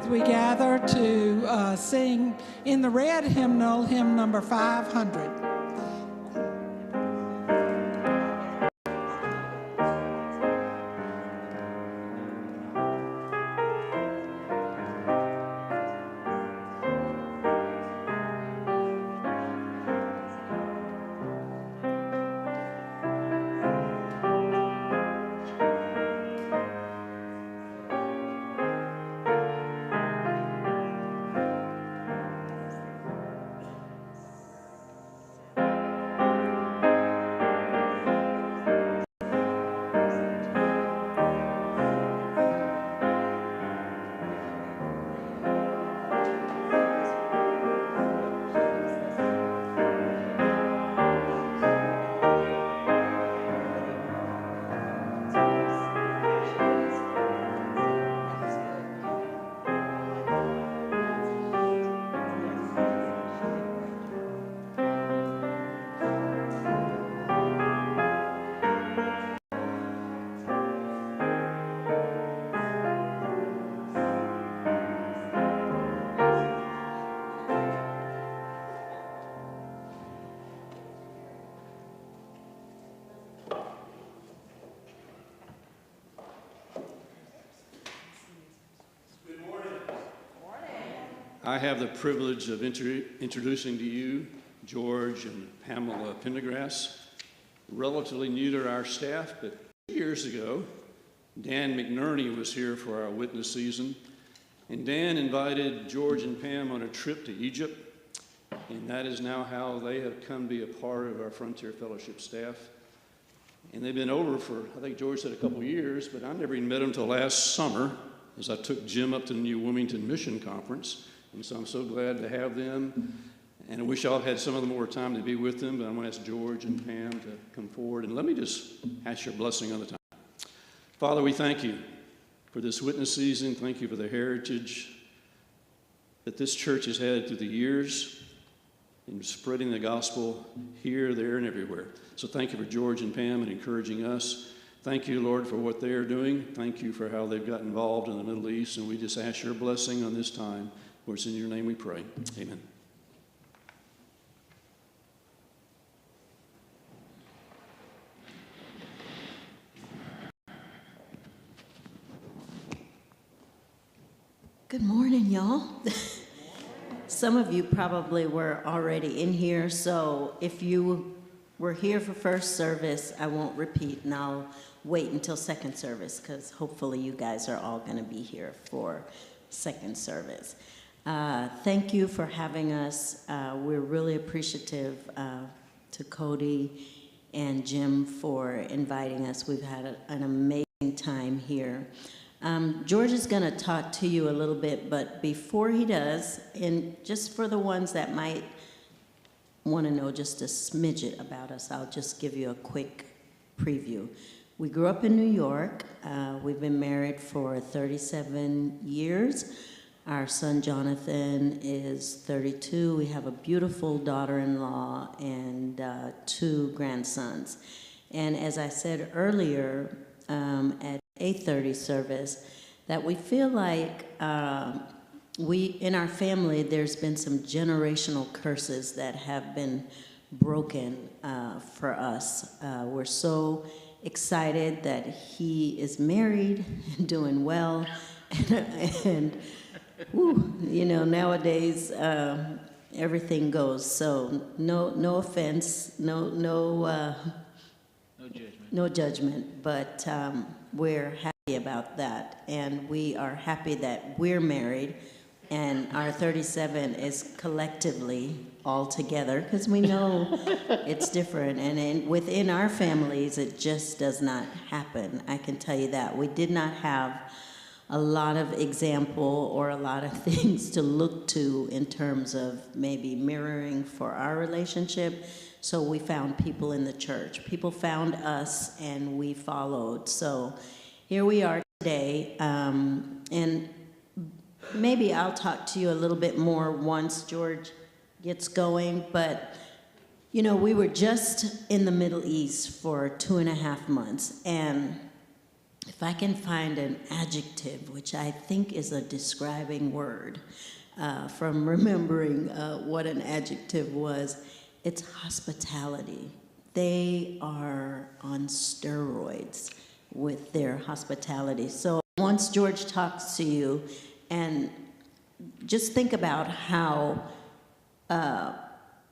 as we gather to sing in the red hymnal, hymn number 500. I have the privilege of introducing to you George and Pamela Pendergrass, relatively new to our staff, but 2 years ago, Dan McNerney was here for our witness season, and Dan invited George and Pam on a trip to Egypt, and that is now how they have come to be a part of our Frontier Fellowship staff. And they've been over for, I think George said, a couple years, but I never even met them until last summer, as I took Jim up to the New Wilmington Mission Conference. And so I'm so glad to have them. And I wish I'll had some of them more time to be with them, but I'm going to ask George and Pam to come forward. And let me just ask your blessing on the time. Father, we thank you for this witness season. Thank you for the heritage that this church has had through the years in spreading the gospel here, there, and everywhere. So thank you for George and Pam and encouraging us. Thank you, Lord, for what they are doing. Thank you for how they've got involved in the Middle East. And we just ask your blessing on this time. For it's in your name we pray. Amen. Good morning, y'all. Some of you probably were already in here, so if you were here for first service, I won't repeat, and I'll wait until second service, because hopefully you guys are all going to be here for second service. Thank you for having us. We're really appreciative to Cody and Jim for inviting us. We've had an amazing time here. George is going to talk to you a little bit, but before he does, and just for the ones that might want to know just a smidget about us, I'll just give you a quick preview. We grew up in New York. We've been married for 37 years. Our son Jonathan is 32. We have a beautiful daughter-in-law and 2 grandsons. And as I said earlier at 8:30 service, that we feel like in our family, there's been some generational curses that have been broken for us. We're so excited that he is married and doing well, and whew, you know, nowadays everything goes. So no offense, no judgment, but we're happy about that, and we are happy that we're married, and our 37 is collectively all together, because we know it's different, and within our families it just does not happen. I can tell you that. We did not have a lot of example or a lot of things to look to in terms of maybe mirroring for our relationship. So we found people in the church. People found us and we followed. So here we are today. And maybe I'll talk to you a little bit more once George gets going. But, you know, we were just in the Middle East for 2.5 months. And if I can find an adjective, which I think is a describing word, from remembering what an adjective was, it's hospitality. They are on steroids with their hospitality. So once George talks to you, and just think about how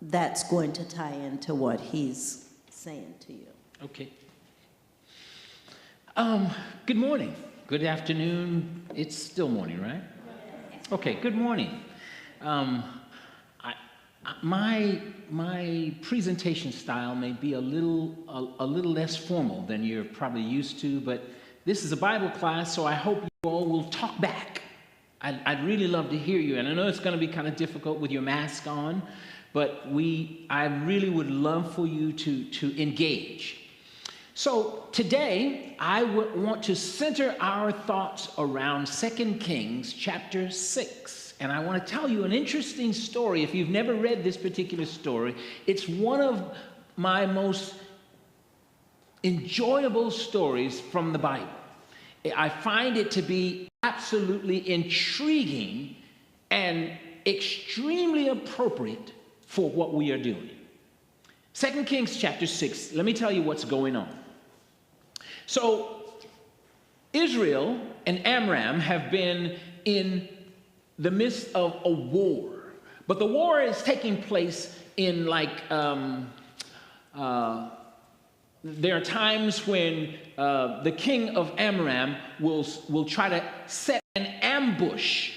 that's going to tie into what he's saying to you. Okay. Good morning. Good afternoon. It's still morning, right? Okay, good morning. My presentation style may be a little less formal than you're probably used to, but this is a Bible class, so I hope you all will talk back. I'd really love to hear you, and I know it's going to be kind of difficult with your mask on, but I really would love for you to engage. So today, I would want to center our thoughts around 2 Kings chapter 6. And I want to tell you an interesting story. If you've never read this particular story, it's one of my most enjoyable stories from the Bible. I find it to be absolutely intriguing and extremely appropriate for what we are doing. 2 Kings chapter 6, let me tell you what's going on. So, Israel and Amram have been in the midst of a war. But the war is taking place in there are times when the king of Amram will try to set an ambush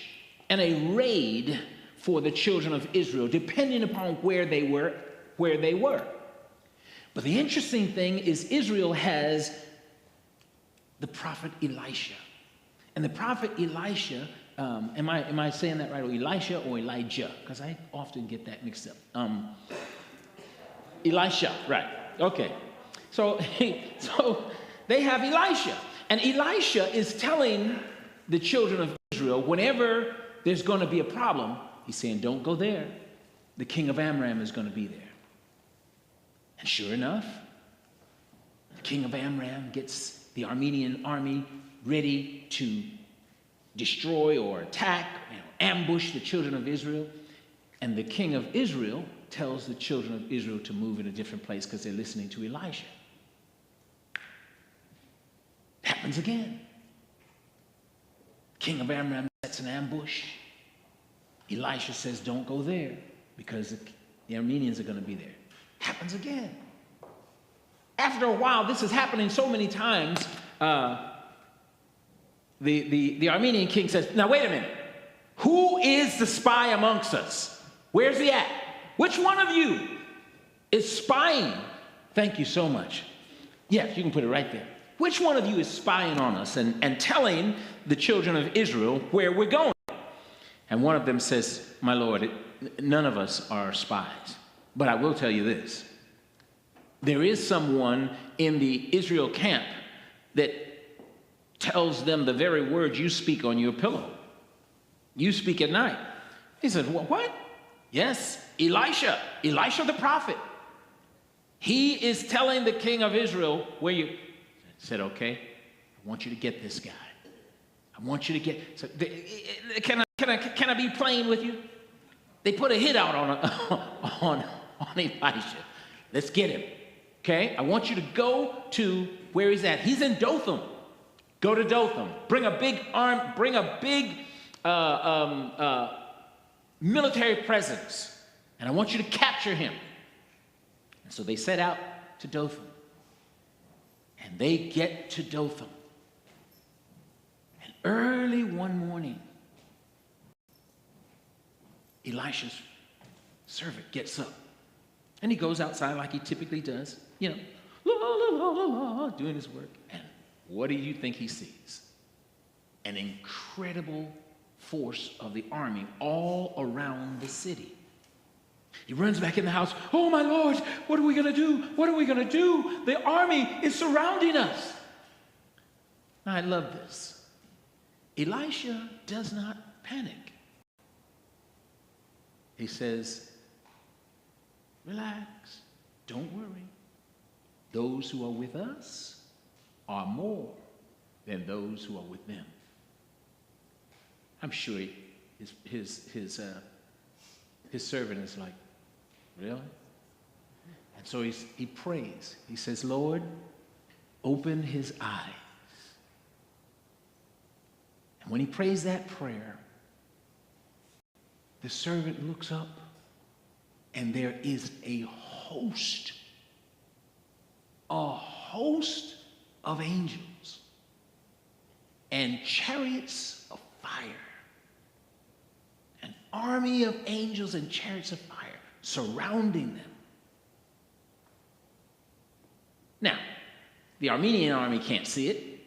and a raid for the children of Israel, depending upon where they were. But the interesting thing is Israel has the prophet Elisha. And the prophet Elisha, am I saying that right? Or Elisha or Elijah? Because I often get that mixed up. Elisha, right. Okay. So they have Elisha. And Elisha is telling the children of Israel, whenever there's going to be a problem, he's saying, don't go there. The king of Amram is going to be there. And sure enough, the king of Amram gets the Armenian army ready to destroy or attack, ambush the children of Israel. And the king of Israel tells the children of Israel to move in a different place because they're listening to Elisha. Happens again. King of Amram sets an ambush. Elisha says, don't go there because the Armenians are going to be there. Happens again. After a while, this is happening so many times, the Armenian king says, now wait a minute. Who is the spy amongst us? Where's he at? Which one of you is spying? Thank you so much. Yes, you can put it right there. Which one of you is spying on us and telling the children of Israel where we're going? And one of them says, my Lord, none of us are spies. But I will tell you this. There is someone in the Israel camp that tells them the very words you speak on your pillow. You speak at night. He said, what? Yes, Elisha the prophet. He is telling the king of Israel where you... I said, okay, I want you to get this guy. I want you to get... So, can I be plain with you? They put a hit out on Elisha. Let's get him. Okay? I want you to go to where he's at. He's in Dothan. Go to Dothan. Bring a big military presence. And I want you to capture him. And so they set out to Dothan. And they get to Dothan. And early one morning, Elisha's servant gets up. And he goes outside like he typically does, doing his work. And what do you think he sees? An incredible force of the army all around the city. He runs back in the house. Oh, my Lord, what are we going to do? What are we going to do? The army is surrounding us. Now, I love this. Elisha does not panic. He says, relax, don't worry. Those who are with us are more than those who are with them. I'm sure his servant is like, really? And so he prays. He says, Lord, open his eyes. And when he prays that prayer, the servant looks up, and there is a host of angels and chariots of fire, an army of angels and chariots of fire surrounding them. Now, the Armenian army can't see it,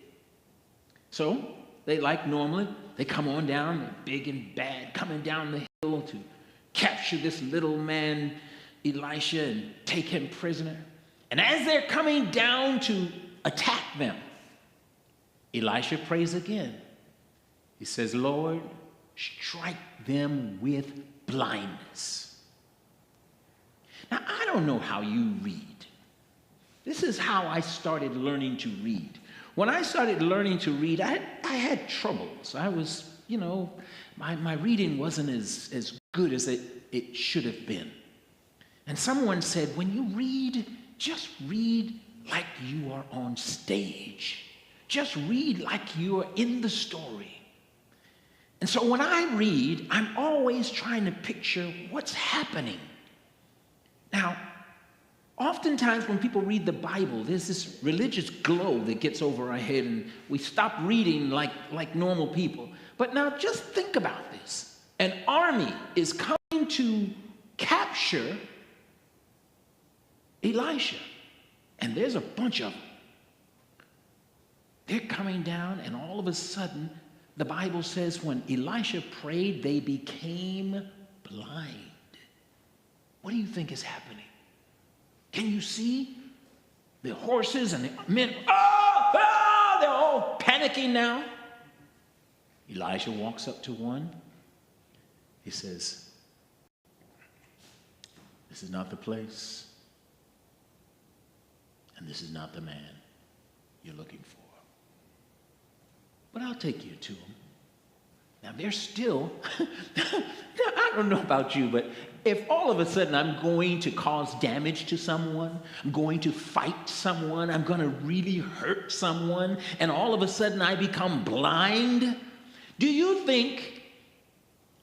so they, like normally, they come on down, they're big and bad, coming down the hill to capture this little man, Elisha, and take him prisoner. And as they're coming down to attack them, Elisha prays again. He says, Lord, strike them with blindness. Now, I don't know how you read. This is how I started learning to read. When I started learning to read, I had troubles. I was, my reading wasn't as good as it should have been. And someone said, when you read, just read like you are on stage. Just read like you are in the story. And so when I read, I'm always trying to picture what's happening. Now, oftentimes when people read the Bible, there's this religious glow that gets over our head, and we stop reading like normal people. But now just think about this. An army is coming to capture Elisha, and there's a bunch of them. They're coming down, and all of a sudden, the Bible says when Elisha prayed, they became blind. What do you think is happening? Can you see the horses and the men? They're all panicking now. Elisha walks up to one. He says, this is not the place, and this is not the man you're looking for. But I'll take you to him. Now, they're still, I don't know about you, but if all of a sudden I'm going to cause damage to someone, I'm going to fight someone, I'm going to really hurt someone, and all of a sudden I become blind, do you think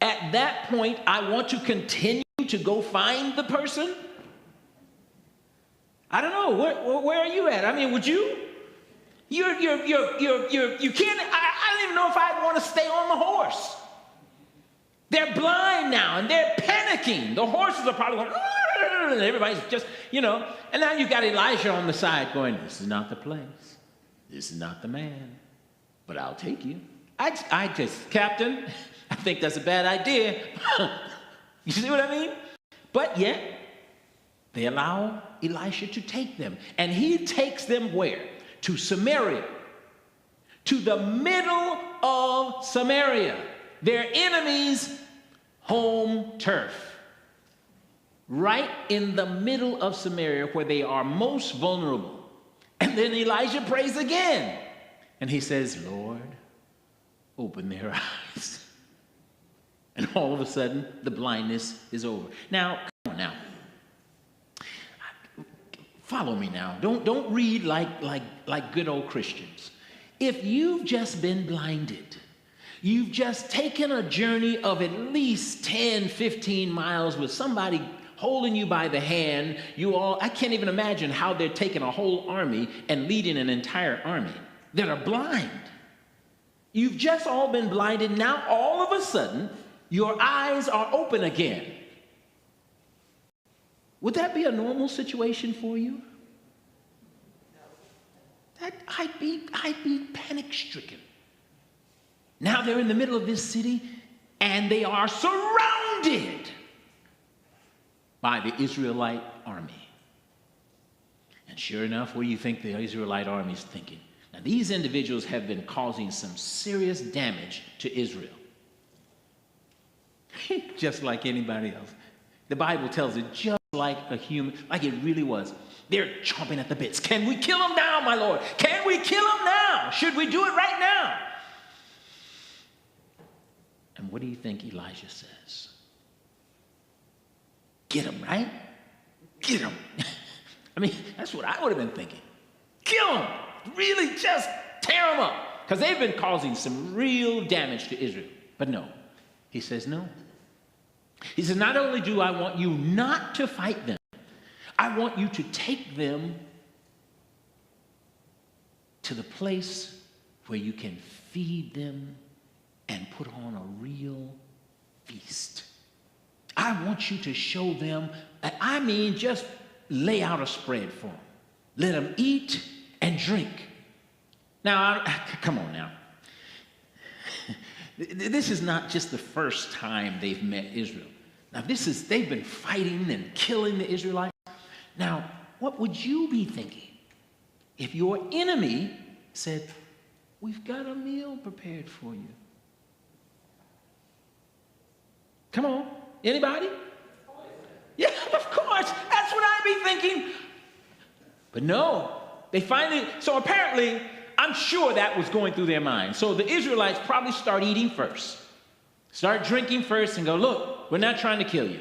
at that point I want to continue to go find the person? I don't know. Where are you at? I mean, would you? You can't, I don't even know if I'd want to stay on the horse. They're blind now, and they're panicking. The horses are probably going, and everybody's just, and now you've got Elisha on the side going, this is not the place. This is not the man, but I'll take you. I just, Captain, I think that's a bad idea. You see what I mean? But yet, they allow Elisha to take them, and he takes them where? To Samaria, to the middle of Samaria, their enemies' home turf, right in the middle of Samaria where they are most vulnerable. And then Elijah prays again, and he says, Lord, open their eyes. And all of a sudden, the blindness is over. Now, come on now. Follow me now. Don't read like good old Christians. If you've just been blinded, you've just taken a journey of at least 10, 15 miles with somebody holding you by the hand, I can't even imagine how they're taking a whole army and leading an entire army that are blind. You've just all been blinded. Now all of a sudden, your eyes are open again. Would that be a normal situation for you? I'd be panic-stricken. Now they're in the middle of this city, and they are surrounded by the Israelite army. And sure enough, what do you think the Israelite army is thinking? Now, these individuals have been causing some serious damage to Israel. Just like anybody else. The Bible tells it just like a human, like it really was. They're chomping at the bits. Can we kill them now, my Lord? Can we kill them now? now. Should we do it right now? And what do you think Elijah says? Get him, right? Get him. I mean, that's what I would have been thinking. Kill him. Really just tear him up. Because they've been causing some real damage to Israel. But no. He says no. He says, not only do I want you not to fight them, I want you to take them to the place where you can feed them and put on a real feast. I want you to show them, I mean, just lay out a spread for them. Let them eat and drink. Now, come on now. This is not just the first time they've met Israel. Now, they've been fighting and killing the Israelites. Now, what would you be thinking if your enemy said, we've got a meal prepared for you? Come on, anybody? Yeah, of course, that's what I'd be thinking. But no, so apparently, I'm sure that was going through their minds. So the Israelites probably start eating first. Start drinking first and go, look, we're not trying to kill you.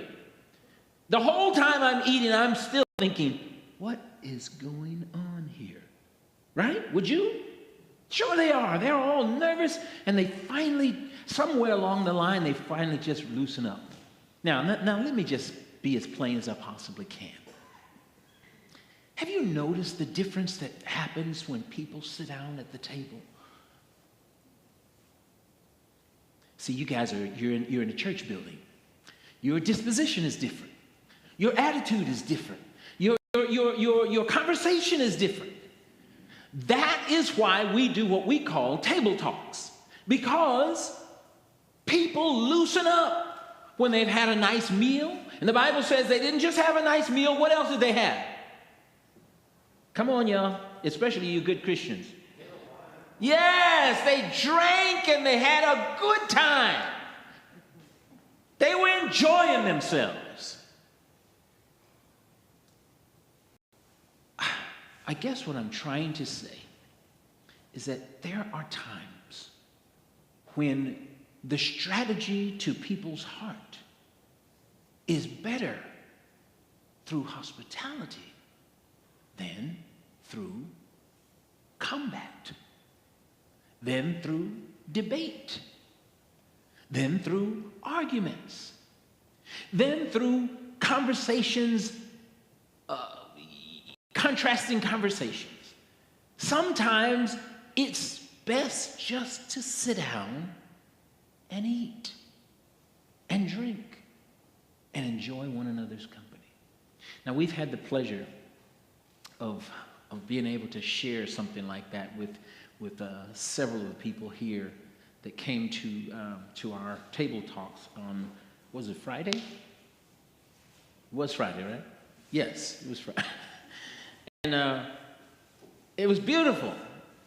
The whole time I'm eating, I'm still thinking, what is going on here? Right? Would you? Sure they are. They're all nervous, and they finally, somewhere along the line, they finally just loosen up. Now let me just be as plain as I possibly can. Have you noticed the difference that happens when people sit down at the table? See, you guys you're in a church building. Your disposition is different. Your attitude is different. Your conversation is different. That is why we do what we call table talks. Because people loosen up when they've had a nice meal. And the Bible says they didn't just have a nice meal. What else did they have? Come on, y'all, especially you good Christians. Yes, they drank and they had a good time. They were enjoying themselves. I guess what I'm trying to say is that there are times when the strategy to people's heart is better through hospitality than through combat, than through debate, than through arguments, than through conversations, contrasting conversations. Sometimes it's best just to sit down and eat and drink and enjoy one another's company. Now, we've had the pleasure of being able to share something like that with several of the people here that came to our table talks on, was it Friday? It was Friday, right? Yes, it was Friday. And it was beautiful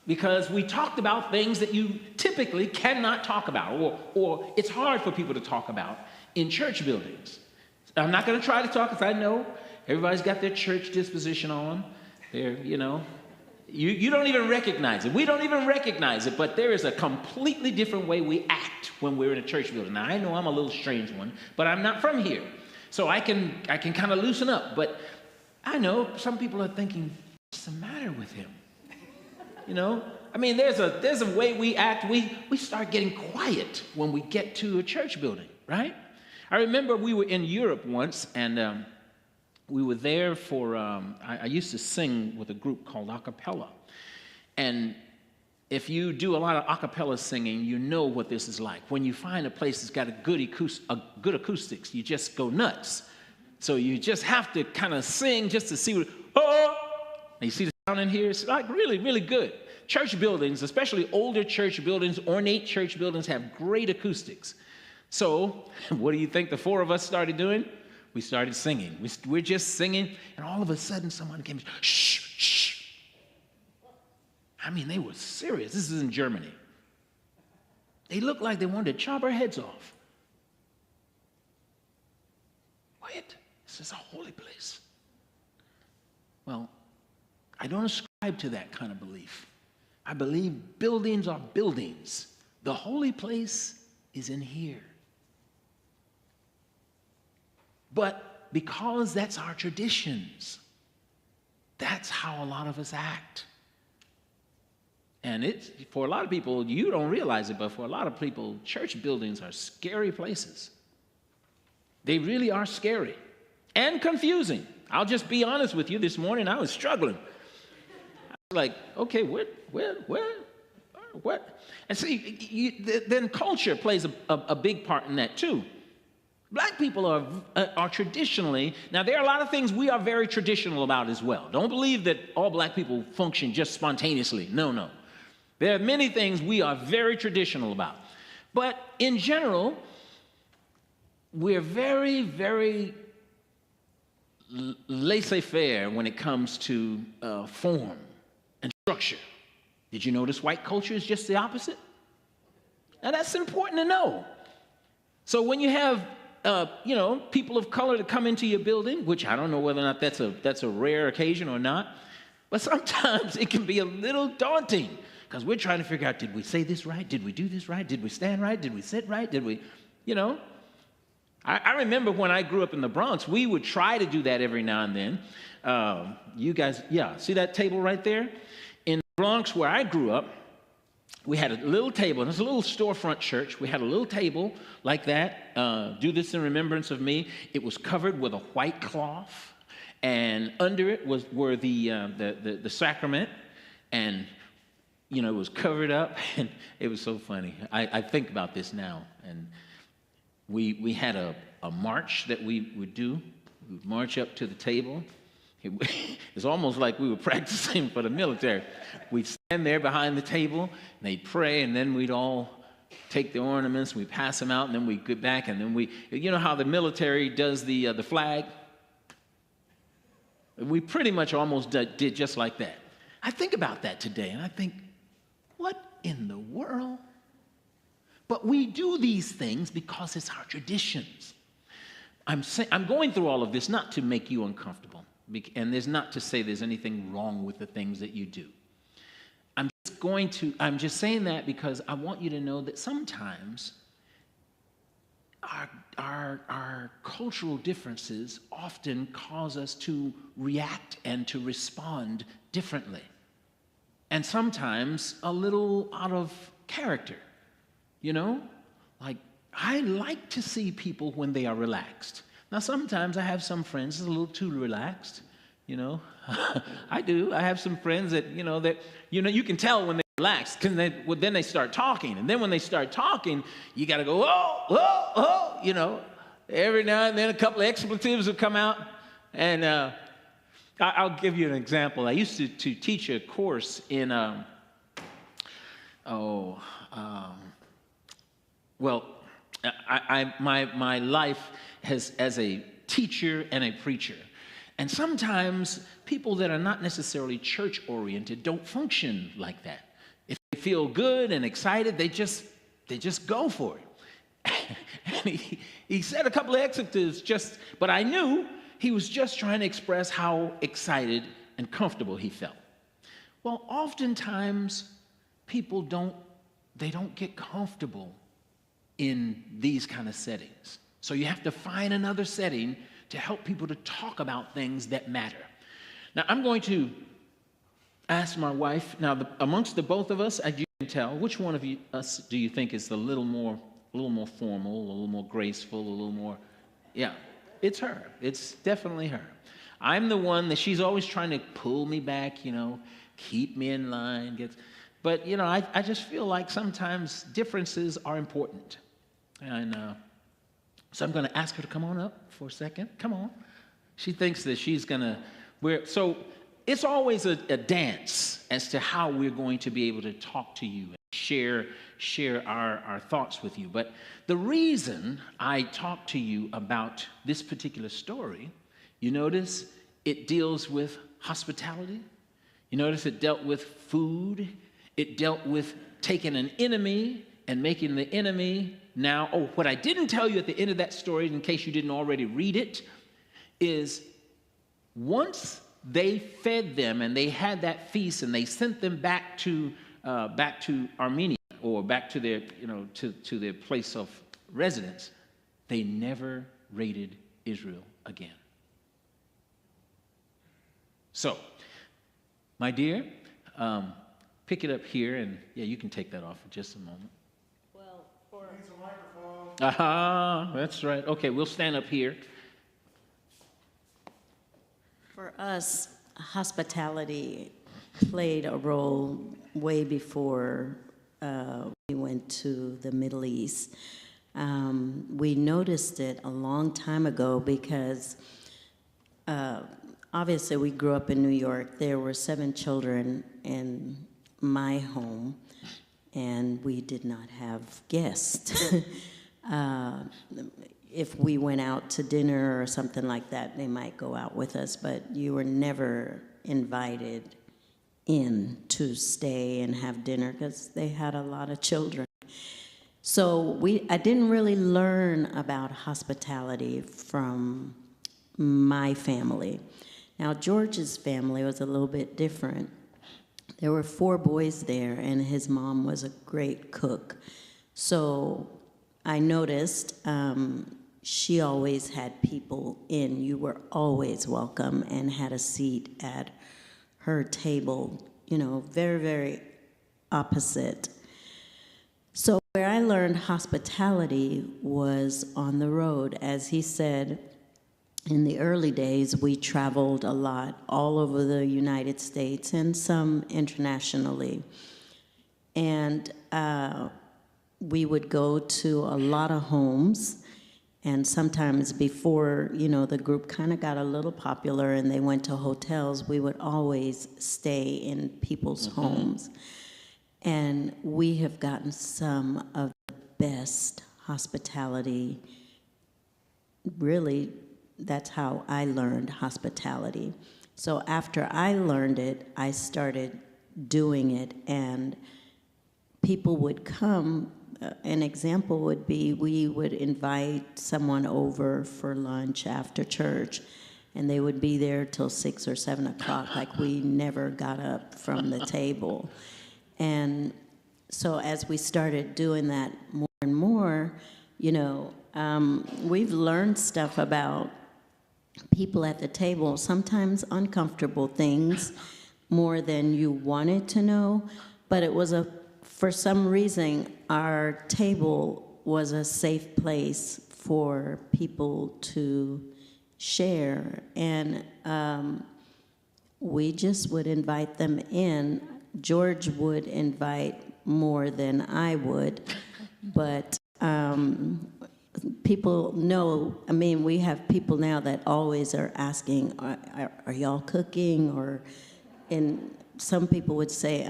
because we talked about things that you typically cannot talk about, or it's hard for people to talk about in church buildings. I'm not going to try to talk because I know everybody's got their church disposition on. They're, you don't even recognize it. We don't even recognize it, but there is a completely different way we act when we're in a church building. Now, I know I'm a little strange one, but I'm not from here. So I can kind of loosen up. But I know some people are thinking, what's the matter with him? I mean, there's a way we act. We start getting quiet when we get to a church building, right? I remember we were in Europe once, and we were there for, I used to sing with a group called a cappella. And if you do a lot of a cappella singing, you know what this is like. When you find a place that's got a good acoustics, you just go nuts. So you just have to kind of sing just to see what, and you see the sound in here? It's like really, really good. Church buildings, especially older church buildings, ornate church buildings, have great acoustics. So what do you think the four of us started doing? We started singing. We're just singing, and all of a sudden someone came, shh, shh. I mean, they were serious. This is in Germany. They looked like they wanted to chop our heads off. Wait, this is a holy place. Well, I don't ascribe to that kind of belief. I believe buildings are buildings. The holy place is in here. But because that's our traditions, that's how a lot of us act. And it's, for a lot of people, you don't realize it, but for a lot of people, church buildings are scary places. They really are scary and confusing. I'll just be honest with you. This morning, I was struggling. I was like, okay, what? And see, then culture plays a big part in that too. Black people are traditionally, now there are a lot of things we are very traditional about as well. Don't believe that all black people function just spontaneously. No. There are many things we are very traditional about. But in general, we're very, very laissez-faire when it comes to form and structure. Did you notice white culture is just the opposite? Now that's important to know. So when you have people of color to come into your building, which I don't know whether or not that's a rare occasion or not, but sometimes it can be a little daunting because we're trying to figure out, did we say this right? Did we do this right? Did we stand right? Did we sit right? Did we, I remember when I grew up in the Bronx, we would try to do that every now and then. You guys, see that table right there? In the Bronx where I grew up, we had a little table, and it's a little storefront church. We had a little table like that, do this in remembrance of me. It was covered with a white cloth, and under it were the sacrament, and it was covered up, and it was so funny. I think about this now, and we had a march that we would do. We would march up to the table. It's almost like we were practicing for the military. We'd stand there behind the table, and they'd pray, and then we'd all take the ornaments, we'd pass them out, and then we'd get back, and then you know how the military does the flag? We pretty much almost did just like that. I think about that today, and I think, what in the world? But we do these things because it's our traditions. I'm going through all of this not to make you uncomfortable. And there's not to say there's anything wrong with the things that you do. I'm just saying that because I want you to know that sometimes our cultural differences often cause us to react and to respond differently. And sometimes a little out of character, Like, I like to see people when they are relaxed. Now, sometimes I have some friends that's a little too relaxed, I do. I have some friends that, you can tell when they're relaxed because then they start talking. And then when they start talking, you got to go, oh, Every now and then a couple of expletives will come out. And I'll give you an example. I used to teach a course in, my life as a teacher and a preacher. And sometimes people that are not necessarily church-oriented don't function like that. If they feel good and excited, they just go for it. And he said a couple of expletives but I knew he was just trying to express how excited and comfortable he felt. Well, oftentimes people don't get comfortable in these kind of settings. So you have to find another setting to help people to talk about things that matter. Now, I'm going to ask my wife, amongst the both of us, as you can tell, which one of us do you think is a little more formal, a little more graceful, a little more, it's her. It's definitely her. I'm the one that she's always trying to pull me back, keep me in line. But, I just feel like sometimes differences are important. And so I'm going to ask her to come on up for a second. Come on. She thinks that she's going to so it's always a dance as to how we're going to be able to talk to you and share our thoughts with you. But the reason I talk to you about this particular story, you notice it deals with hospitality. You notice it dealt with food. It dealt with taking an enemy and making the enemy now. What I didn't tell you at the end of that story, in case you didn't already read it, is once they fed them and they had that feast and they sent them back to back to Armenia or back to their, to their place of residence, they never raided Israel again. So, my dear, pick it up here, and yeah, you can take that off for just a moment. Well, Aha, that's right. Okay, we'll stand up here. for us, hospitality played a role way before we went to the Middle East. We noticed it a long time ago because obviously we grew up in New York. There were 7 children in my home, and we did not have guests. If we went out to dinner or something like that, they might go out with us, but you were never invited in to stay and have dinner because they had a lot of children. So I didn't really learn about hospitality from my family. Now, George's family was a little bit different. There were 4 boys there, and his mom was a great cook. So I noticed she always had people in. You were always welcome and had a seat at her table, very, very opposite. So where I learned hospitality was on the road. As he said, in the early days, we traveled a lot all over the United States and some internationally. And we would go to a lot of homes, and sometimes before, the group kind of got a little popular and they went to hotels, we would always stay in people's homes. And we have gotten some of the best hospitality. Really, that's how I learned hospitality. So after I learned it, I started doing it, and people would come. An example would be we would invite someone over for lunch after church, and they would be there till 6 or 7 o'clock, like we never got up from the table. And so as we started doing that more and more, we've learned stuff about people at the table, sometimes uncomfortable things, more than you wanted to know, but it was for some reason, our table was a safe place for people to share, and we just would invite them in. George would invite more than I would, but people know, we have people now that always are asking, are y'all cooking? And some people would say,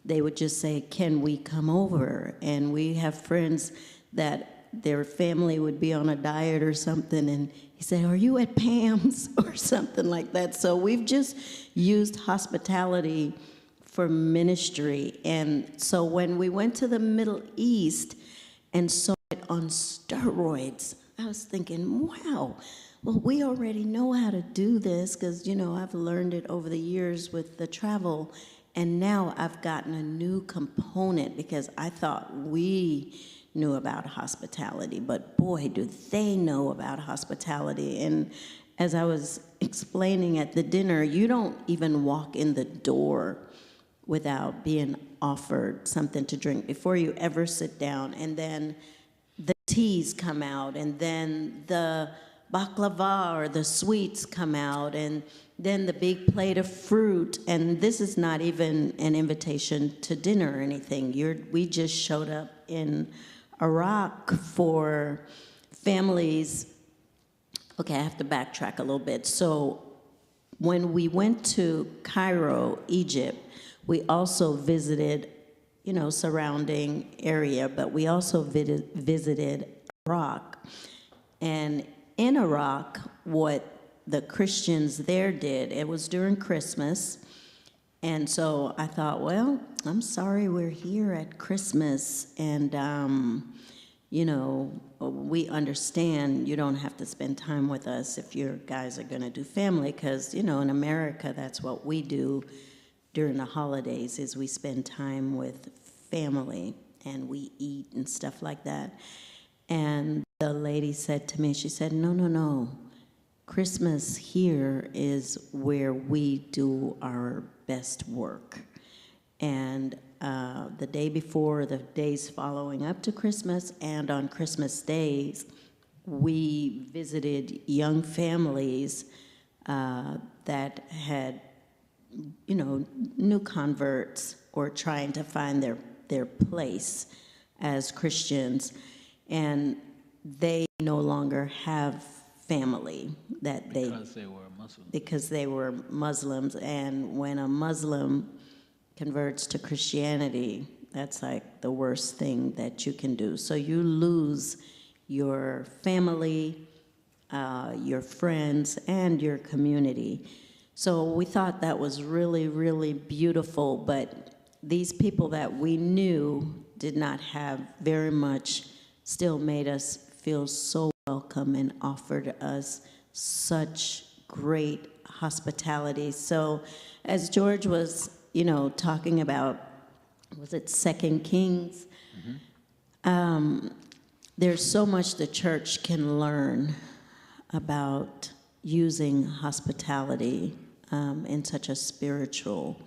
they would just say, can we come over? And we have friends that their family would be on a diet or something, and he said, are you at Pam's? Or something like that. So we've just used hospitality for ministry. And so when we went to the Middle East and saw it on steroids, I was thinking, wow, well, we already know how to do this because, I've learned it over the years with the travel. And now I've gotten a new component because I thought we knew about hospitality, but boy, do they know about hospitality. And as I was explaining at the dinner, you don't even walk in the door without being offered something to drink before you ever sit down. And then the teas come out, and then the baklava or the sweets come out, and then the big plate of fruit. And this is not even an invitation to dinner or anything. We just showed up in Iraq for families. Okay, I have to backtrack a little bit. So when we went to Cairo, Egypt, we also visited, surrounding area, but we also visited Iraq. And in Iraq, what the Christians there did, it was during Christmas, and so I thought, well, I'm sorry we're here at Christmas, and we understand you don't have to spend time with us if your guys are going to do family, because in America that's what we do during the holidays is we spend time with family and we eat and stuff like that. And the lady said to me, she said, no. Christmas here is where we do our best work. And the day before, the days following up to Christmas, and on Christmas days, we visited young families that had, new converts or trying to find their place as Christians. And they no longer have family because they were Muslims. And when a Muslim converts to Christianity, that's like the worst thing that you can do. So you lose your family, your friends, and your community. So we thought that was really, really beautiful, but these people that we knew did not have very much, still made us feel so welcome and offered us such great hospitality. So as George was, talking about, was it 2 Kings? Mm-hmm. There's so much the church can learn about using hospitality in such a spiritual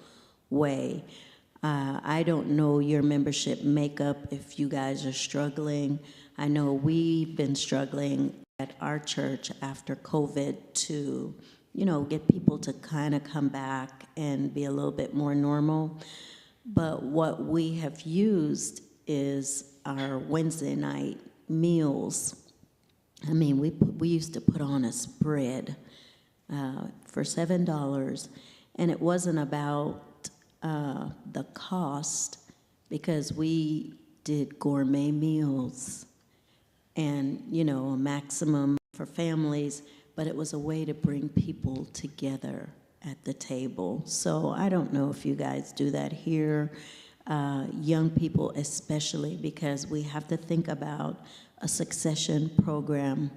way. I don't know your membership makeup if you guys are struggling. I know we've been struggling at our church after COVID to, get people to kind of come back and be a little bit more normal. But what we have used is our Wednesday night meals. I mean, we used to put on a spread for $7, and it wasn't about the cost, because we did gourmet meals and, a maximum for families, but it was a way to bring people together at the table. So I don't know if you guys do that here, young people especially, because we have to think about a succession program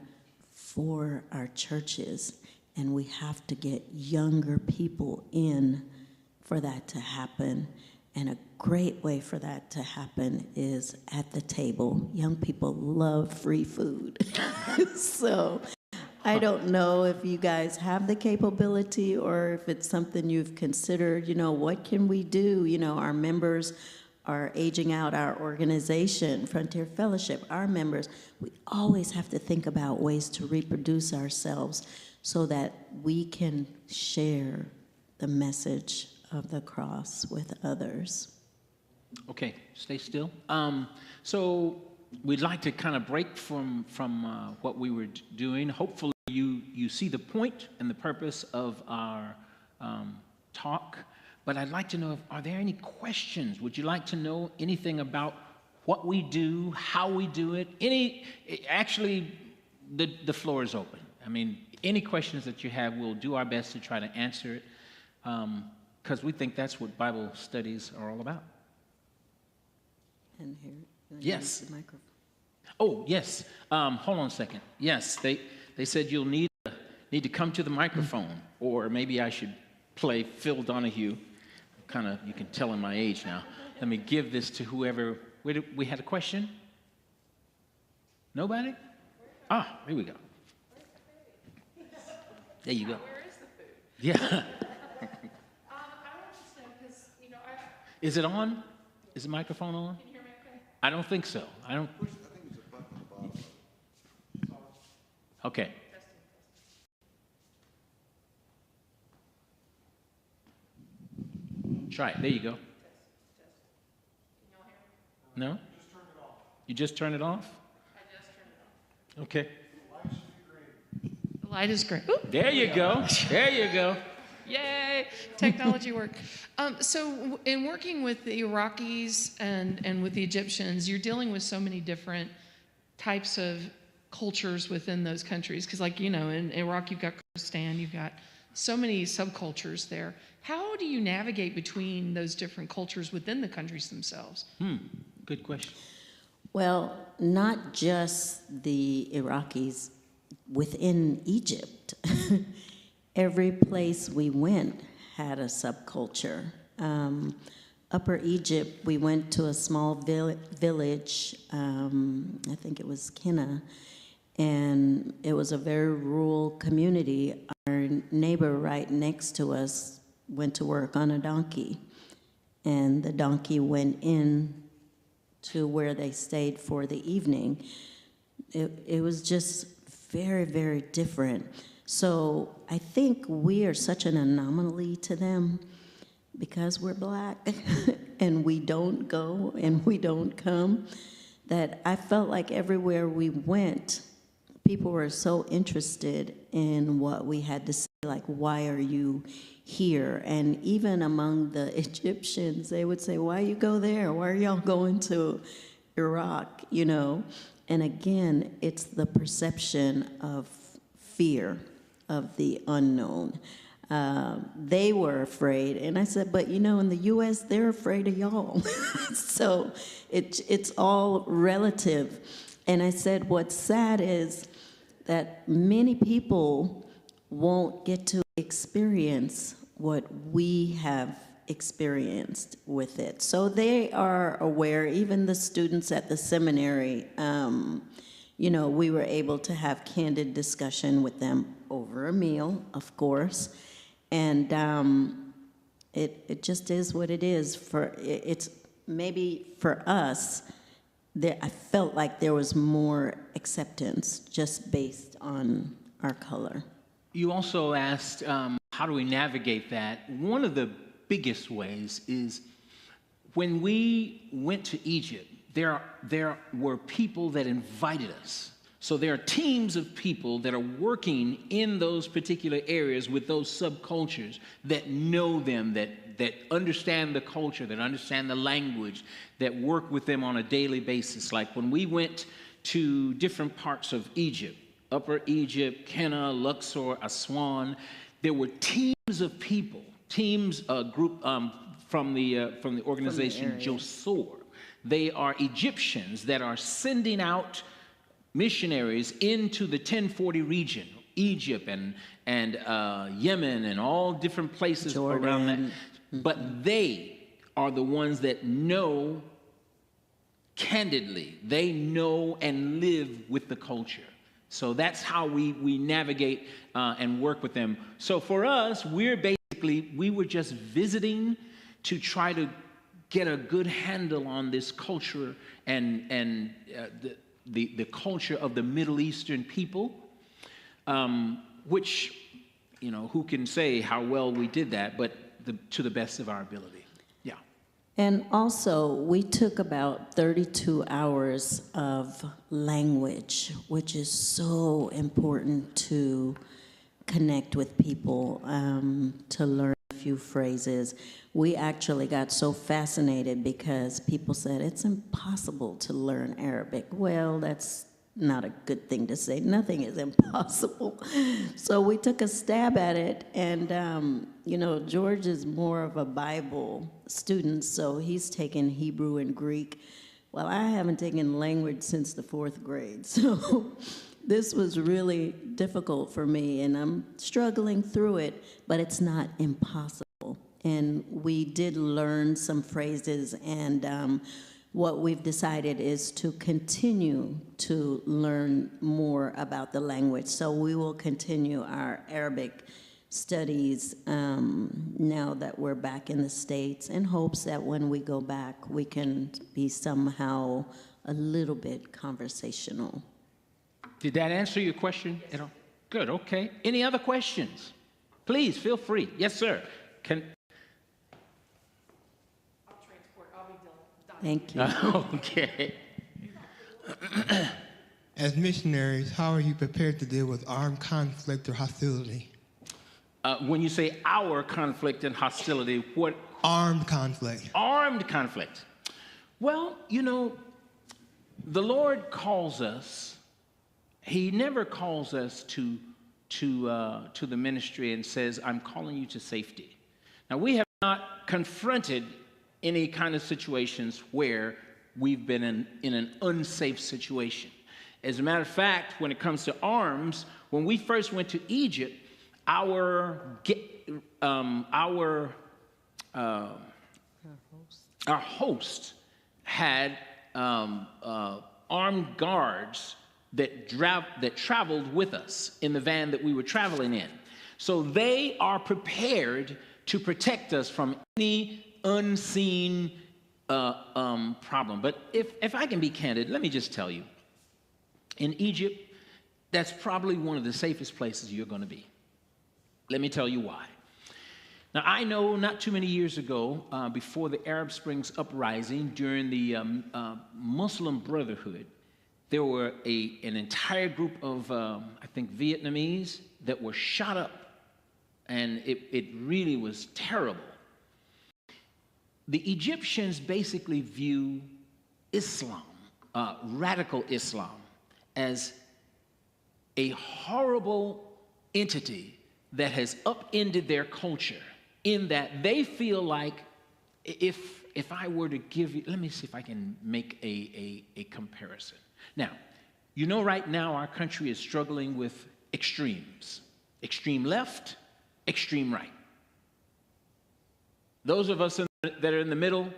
for our churches, and we have to get younger people in for that to happen. And a great way for that to happen is at the table. Young people love free food. So I don't know if you guys have the capability or if it's something you've considered, what can we do? Our members are aging out, our organization, Frontier Fellowship, our members. We always have to think about ways to reproduce ourselves so that we can share the message of the cross with others. Okay, stay still. So we'd like to kind of break from what we were doing. Hopefully you see the point and the purpose of our talk. But I'd like to know, are there any questions? Would you like to know anything about what we do, how we do it? Actually, the floor is open. I mean, any questions that you have, we'll do our best to try to answer it, because we think that's what Bible studies are all about. And here, yes. The microphone. Oh, yes. Hold on a second. Yes, they said you'll need to come to the microphone, or maybe I should play Phil Donahue. You can tell in my age now. Let me give this to whoever. We had a question? Nobody? Ah, here we go. There you go. Where is the food? Yeah. I want to know because, Is it on? Is the microphone on? Can you hear me okay? I don't think so. I think it's a button at the bottom. Okay. Try it. There you go. Can y'all hear me? No? You just turn it off? I just turned it off. Okay. The light is green. Oop. There you go. There you go. Yay! Technology work. So in working with the Iraqis and with the Egyptians, you're dealing with so many different types of cultures within those countries. Because in Iraq, you've got Kurdistan, you've got so many subcultures there. How do you navigate between those different cultures within the countries themselves? Good question. Well, not just the Iraqis within Egypt. Every place we went had a subculture. Upper Egypt, we went to a small village, I think it was Kenna, and it was a very rural community. Our neighbor right next to us went to work on a donkey, and the donkey went in to where they stayed for the evening. It was just very, very different. So I think we are such an anomaly to them because we're black and we don't go and we don't come, that I felt like everywhere we went, people were so interested in what we had to say, like, why are you here? And even among the Egyptians, they would say, why you go there? Why are y'all going to Iraq, you know? And again, it's the perception of fear of the unknown. They were afraid, and I said, but you know, in the U.S., they're afraid of y'all. So it's all relative. And I said, what's sad is that many people won't get to experience what we have experienced with it. So they are aware, even the students at the seminary, you know, we were able to have candid discussion with them over a meal, of course. And it just is what it is. It's maybe for us, I felt like there was more acceptance just based on our color. You also asked, how do we navigate that? One of the biggest ways is when we went to Egypt, there were people that invited us. So there are teams of people that are working in those particular areas with those subcultures that know them, that understand the culture, that understand the language, that work with them on a daily basis. Like when we went to different parts of Egypt, Upper Egypt, Kenna, Luxor, Aswan, there were teams of people, a group from the organization Josor. They are Egyptians that are sending out missionaries into the 1040 region, Egypt and Yemen and all different places Jordan. Around that. But they are the ones that know candidly. They know and live with the culture. So that's how we navigate and work with them. So for us, we were just visiting to try to get a good handle on this culture and the culture of the Middle Eastern people, which, you know, who can say how well we did that, but to the best of our ability. Yeah. And also, we took about 32 hours of language, which is so important to connect with people, to learn a few phrases. We actually got so fascinated because people said, it's impossible to learn Arabic. Well, that's not a good thing to say. Nothing is impossible. So we took a stab at it, and you know, George is more of a Bible student, so he's taken Hebrew and Greek. Well, I haven't taken language since the 4th grade, so this was really difficult for me, and I'm struggling through it, but it's not impossible. And we did learn some phrases, and what we've decided is to continue to learn more about the language. So we will continue our Arabic studies now that we're back in the States, in hopes that when we go back, we can be somehow a little bit conversational. Did that answer your question at all? Good, okay. Any other questions? Please, feel free. Yes, sir. Thank you. Okay. As missionaries, how are you prepared to deal with armed conflict or hostility? When you say our conflict and hostility, what? Armed conflict. Armed conflict. Well, you know, the Lord calls us. He never calls us to the ministry and says, I'm calling you to safety. Now, we have not confronted any kind of situations where we've been in an unsafe situation. As a matter of fact, when it comes to arms, when we first went to Egypt, our our host had armed guards that traveled with us in the van that we were traveling in. So they are prepared to protect us from any unseen problem. But if I can be candid, let me just tell you, in Egypt, that's probably one of the safest places you're going to be. Let me tell you why. Now, I know not too many years ago, before the Arab Springs uprising, during the Muslim Brotherhood, there were an entire group of, I think, Vietnamese that were shot up, and it really was terrible. The Egyptians basically view Islam, radical Islam, as a horrible entity that has upended their culture, in that they feel like, if I were to give you, let me see if I can make a comparison. Now, you know, right now our country is struggling with extremes. Extreme left, extreme right. Those of us that are in the middle,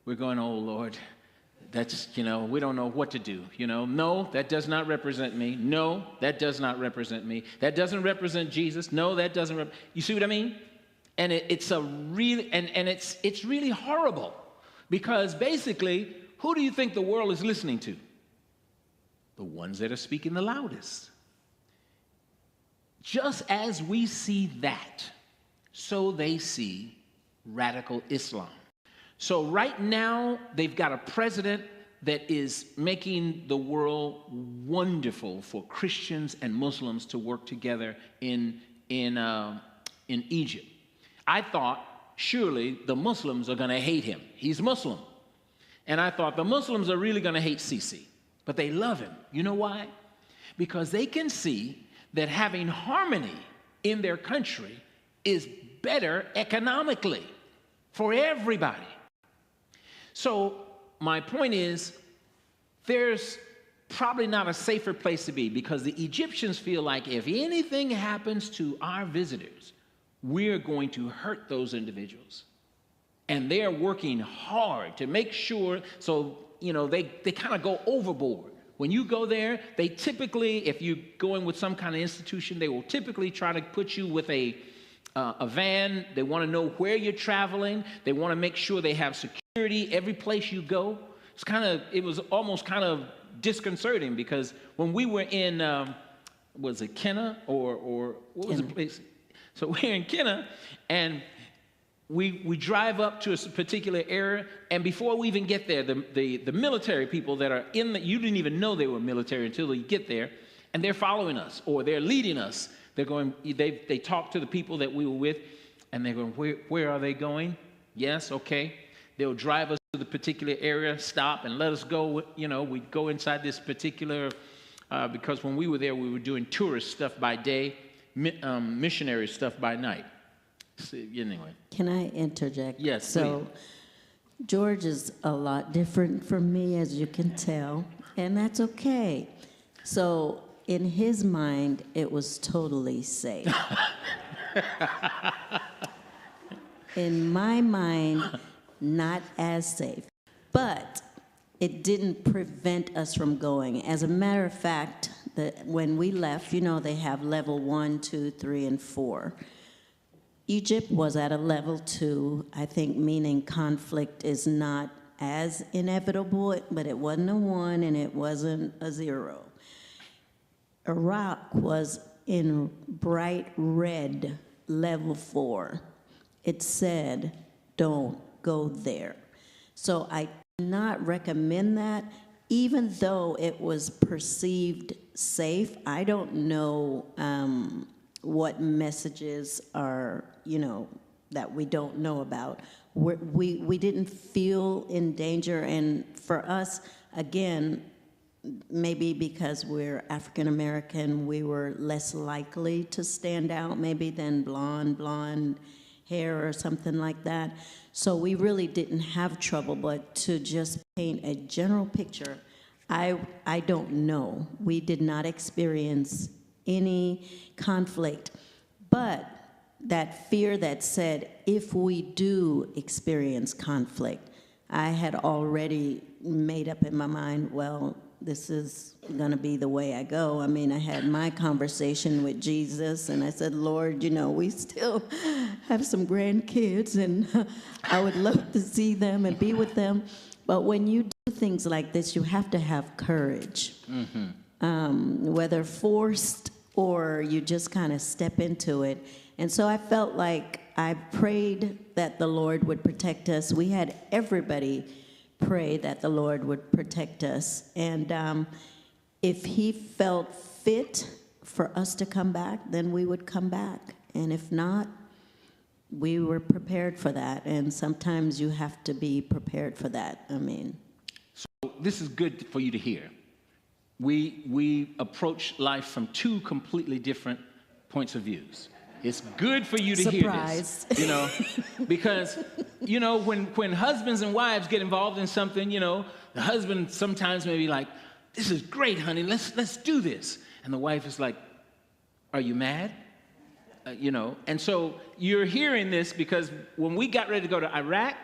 we're going, oh Lord, that's, you know, we don't know what to do. You know, no, that does not represent me. No, that does not represent me. That doesn't represent Jesus. No, that doesn't. You see what I mean? And it's a really, and it's really horrible, because basically, who do you think the world is listening to? The ones that are speaking the loudest. Just as we see that, so they see radical Islam. So right now, they've got a president that is making the world wonderful for Christians and Muslims to work together in Egypt. I thought, surely the Muslims are going to hate him. He's Muslim. And I thought the Muslims are really going to hate Sisi. But they love him. You know why? Because they can see that having harmony in their country is better economically for everybody. So my point is, there's probably not a safer place to be, because the Egyptians feel like if anything happens to our visitors, we're going to hurt those individuals. And they're working hard to make sure, so, you know, they kind of go overboard. When you go there, they typically, if you go in with some kind of institution, they will typically try to put you with a van. They want to know where you're traveling. They want to make sure they have security every place you go. It was almost kind of disconcerting, because when we were in, was it Kenna or what was the place? So we're in Kenna, and we drive up to a particular area, and before we even get there, the military people that are you didn't even know they were military until you get there, and they're following us, or they're leading us. They're going, they talk to the people that we were with, and they're going, where are they going? Yes, okay. They'll drive us to the particular area, stop, and let us go. You know, we go inside this particular, because when we were there, we were doing tourist stuff by day, missionary stuff by night. So, anyway. Can I interject? Yes, so, please. George is a lot different from me, as you can tell, and that's okay. So, in his mind, it was totally safe. In my mind, not as safe. But it didn't prevent us from going. As a matter of fact, when we left, you know, they have level 1, 2, 3, and 4. Egypt was at a level 2, I think, meaning conflict is not as inevitable, but it wasn't a 1 and it wasn't a 0. Iraq was in bright red, level 4. It said, don't go there. So I do not recommend that, even though it was perceived safe. I don't know what messages are, you know, that we don't know about. We didn't feel in danger, and for us, again, maybe because we're African American, we were less likely to stand out maybe than blonde hair or something like that. So we really didn't have trouble, but to just paint a general picture, I don't know. We did not experience any conflict, but that fear that said, if we do experience conflict, I had already made up in my mind, well, this is going to be the way I go. I mean, I had my conversation with Jesus, and I said, Lord, you know, we still have some grandkids, and I would love to see them and be with them. But when you do things like this, you have to have courage, whether forced or you just kind of step into it. And so I felt like I prayed that the Lord would protect us. We had everybody pray that the Lord would protect us. And if he felt fit for us to come back, then we would come back. And if not, we were prepared for that. And sometimes you have to be prepared for that. I mean. So this is good for you to hear. We approach life from two completely different points of views. It's good for you to hear this, you know, because, you know, when husbands and wives get involved in something, you know, the husband sometimes may be like, this is great, honey, let's do this. And the wife is like, are you mad? You know, and so you're hearing this because when we got ready to go to Iraq,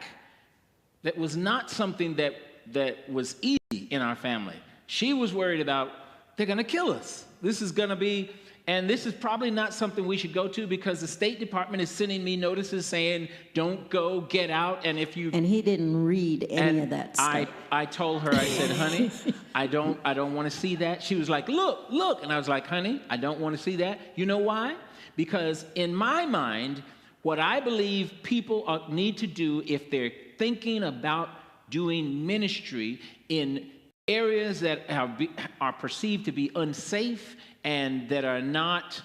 that was not something that was easy in our family. She was worried about, they're going to kill us. This is going to be... And this is probably not something we should go to because the State Department is sending me notices saying, don't go, get out, and if you... And he didn't read any of that stuff. I told her, I said, honey, I don't want to see that. She was like, look. And I was like, honey, I don't want to see that. You know why? Because in my mind, what I believe people need to do if they're thinking about doing ministry in areas that are perceived to be unsafe and that are not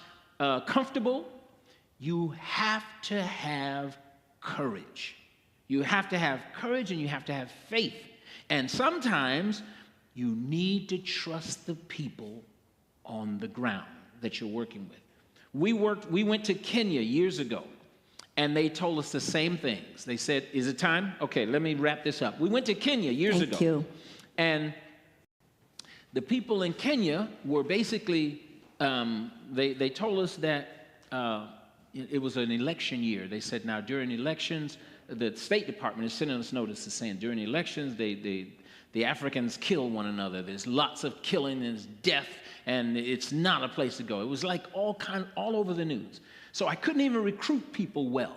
comfortable, you have to have courage. You have to have courage and you have to have faith. And sometimes you need to trust the people on the ground that you're working with. We went to Kenya years ago, and they told us the same things. They said, is it time? Okay, let me wrap this up. We went to Kenya years ago. Thank you. And the people in Kenya were basically, they told us that it was an election year. They said, now during elections, the State Department is sending us notices saying during elections, the Africans kill one another. There's lots of killing, there's death, and it's not a place to go. It was like all over the news. So I couldn't even recruit people well.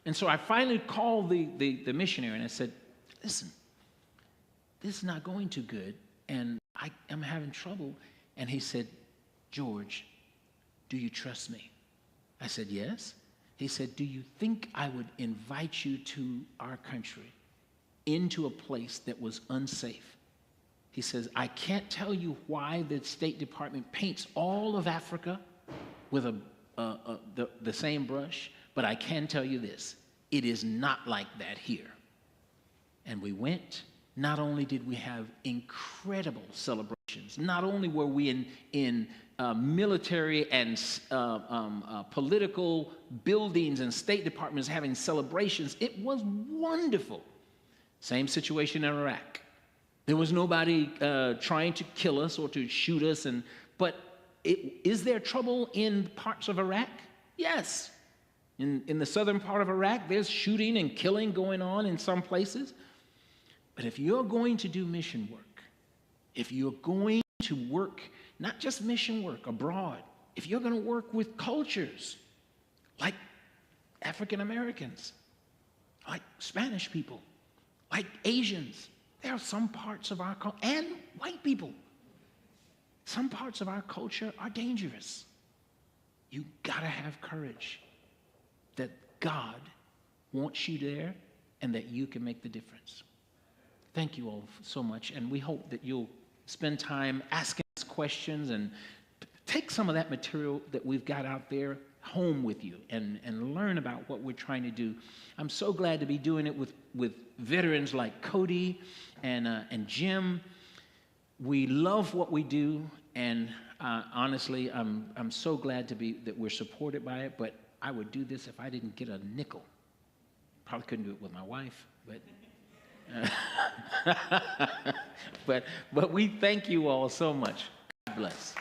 And so I finally called the missionary and I said, listen, this is not going too good, and I'm having trouble. And he said, George, do you trust me? I said, yes. He said, do you think I would invite you to our country into a place that was unsafe? He says, I can't tell you why the State Department paints all of Africa with the same brush, but I can tell you this, it is not like that here. And we went. Not only did we have incredible celebrations, not only were we in military and political buildings and State Departments having celebrations, it was wonderful. Same situation in Iraq. There was nobody trying to kill us or to shoot us, but is there trouble in parts of Iraq? Yes. In the southern part of Iraq, there's shooting and killing going on in some places. But if you're going to do mission work, if you're going to work, not just mission work abroad, if you're going to work with cultures like African Americans, like Spanish people, like Asians, there are some parts of our culture, and white people, some parts of our culture are dangerous. You gotta have courage that God wants you there and that you can make the difference. Thank you all so much, and we hope that you'll spend time asking us questions and take some of that material that we've got out there home with you and learn about what we're trying to do. I'm so glad to be doing it with veterans like Cody and Jim. We love what we do, and honestly, I'm so glad that we're supported by it, but I would do this if I didn't get a nickel. Probably couldn't do it with my wife, but... but we thank you all so much. God bless.